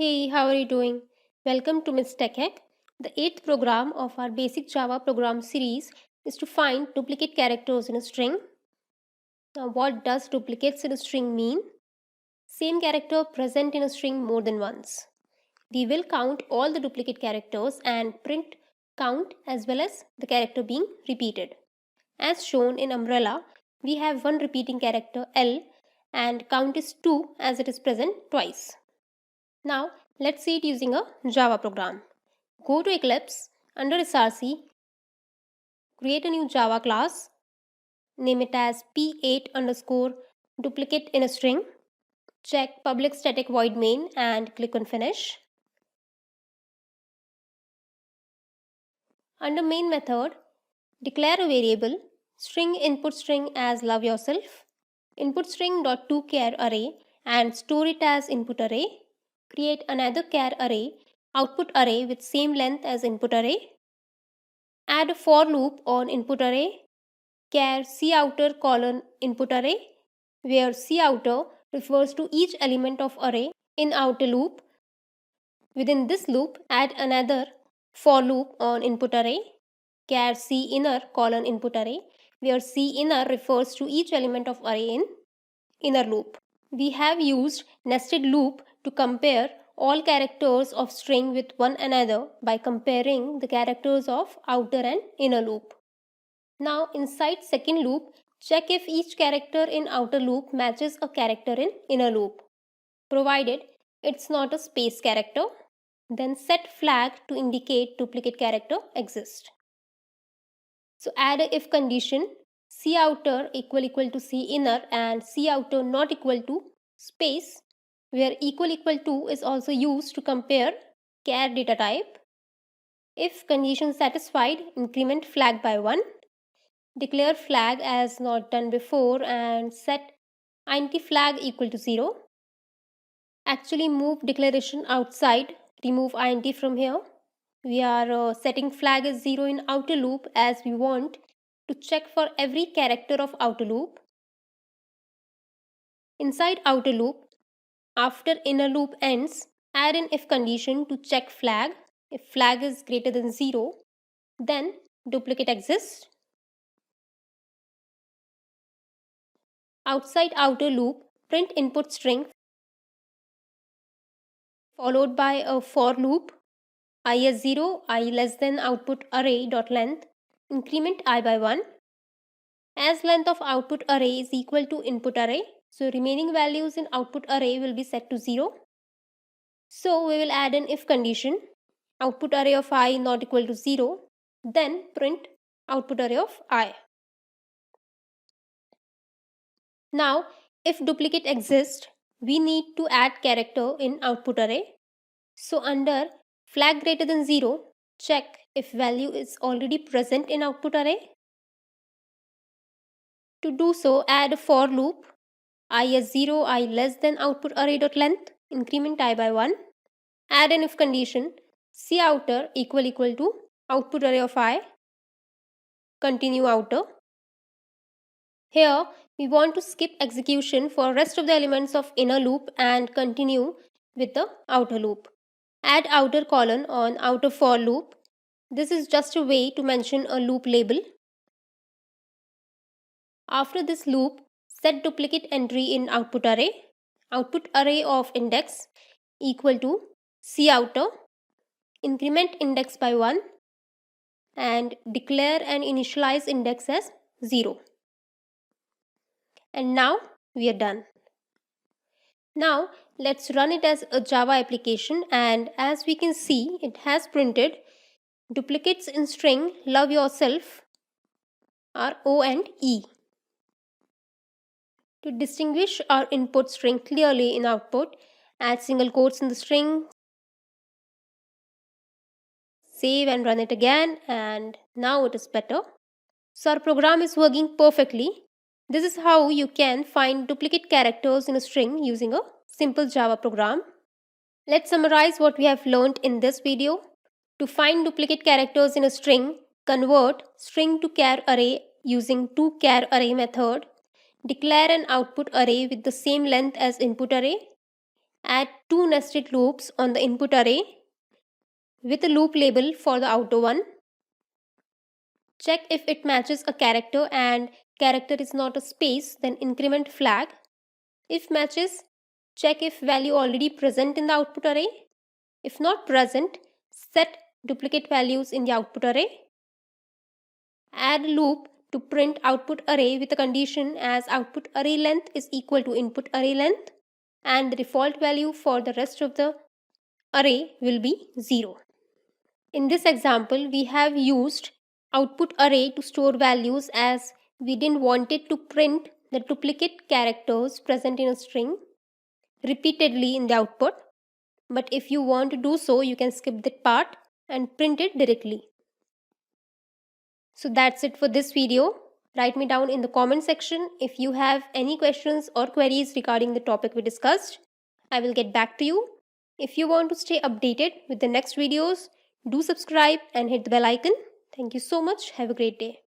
Hey, how are you doing? Welcome to Miss Tech Hack. The eighth program of our basic Java program series is to find duplicate characters in a string. Now, what does duplicates in a string mean? Same character present in a string more than once. We will count all the duplicate characters and print count as well as the character being repeated. As shown in umbrella, we have one repeating character L and count is 2 as it is present twice. Now let's see it using a Java program. Go to Eclipse, under src, create a new Java class, name it as p8 underscore duplicate in a string, check public static void main and click on finish. Under main method, declare a variable string input string as love yourself, input string dot to char array and store it as input array. Create another char array, output array with same length as input array. Add a for loop on input array, char couter colon input array, where couter refers to each element of array in outer loop. Within this loop, add another for loop on input array, char inner colon input array, where inner refers to each element of array in inner loop. We have used nested loop to compare all characters of string with one another by comparing the characters of outer and inner loop. Now inside second loop, check if each character in outer loop matches a character in inner loop. Provided it's not a space character, then set flag to indicate duplicate character exists. So add a if condition, couter equal to inner and couter not equal to space, where equal to is also used to compare char data type. If condition satisfied, increment flag by 1. Declare flag as not done before and set int flag equal to 0. Actually move declaration outside, remove int from here. We are setting flag as 0 in outer loop as we want to check for every character of outer loop. Inside outer loop, after inner loop ends, add an if condition to check flag. If flag is greater than 0, then duplicate exists. Outside outer loop, print input string followed by a for loop, I as 0, I less than output array dot length, increment I by 1. As length of output array is equal to input array, so remaining values in output array will be set to 0. So we will add an if condition, output array of I not equal to 0, then print output array of I. Now if duplicate exists, we need to add character in output array. So under flag greater than 0, check if value is already present in output array. To do so, add a for loop, I as 0, I less than output array dot length, increment I by 1. Add an if condition, couter equal to output array of I, continue outer. Here we want to skip execution for rest of the elements of inner loop and continue with the outer loop. Add outer colon on outer for loop. This is just a way to mention a loop label. After this loop, set duplicate entry in output array of index equal to couter, increment index by 1 and declare and initialize index as 0. And now we are done. Now let's run it as a Java application, and as we can see, it has printed duplicates in string love yourself are O and E. To distinguish our input string clearly in output, add single quotes in the string, save and run it again, and now it is better. So our program is working perfectly. This is how you can find duplicate characters in a string using a simple Java program. Let's summarize what we have learned in this video. To find duplicate characters in a string, convert string to char array using toChar array method. Declare an output array with the same length as input array. Add 2 nested loops on the input array with a loop label for the outer one. Check if it matches a character and character is not a space, then increment flag. If matches, check if value already present in the output array. If not present, set duplicate values in the output array. Add loop to print output array with a condition as output array length is equal to input array length, and the default value for the rest of the array will be 0. In this example, we have used output array to store values as we didn't want it to print the duplicate characters present in a string repeatedly in the output. But if you want to do so, you can skip that part and print it directly. So that's it for this video. Write me down in the comment section if you have any questions or queries regarding the topic we discussed. I will get back to you. If you want to stay updated with the next videos, do subscribe and hit the bell icon. Thank you so much. Have a great day.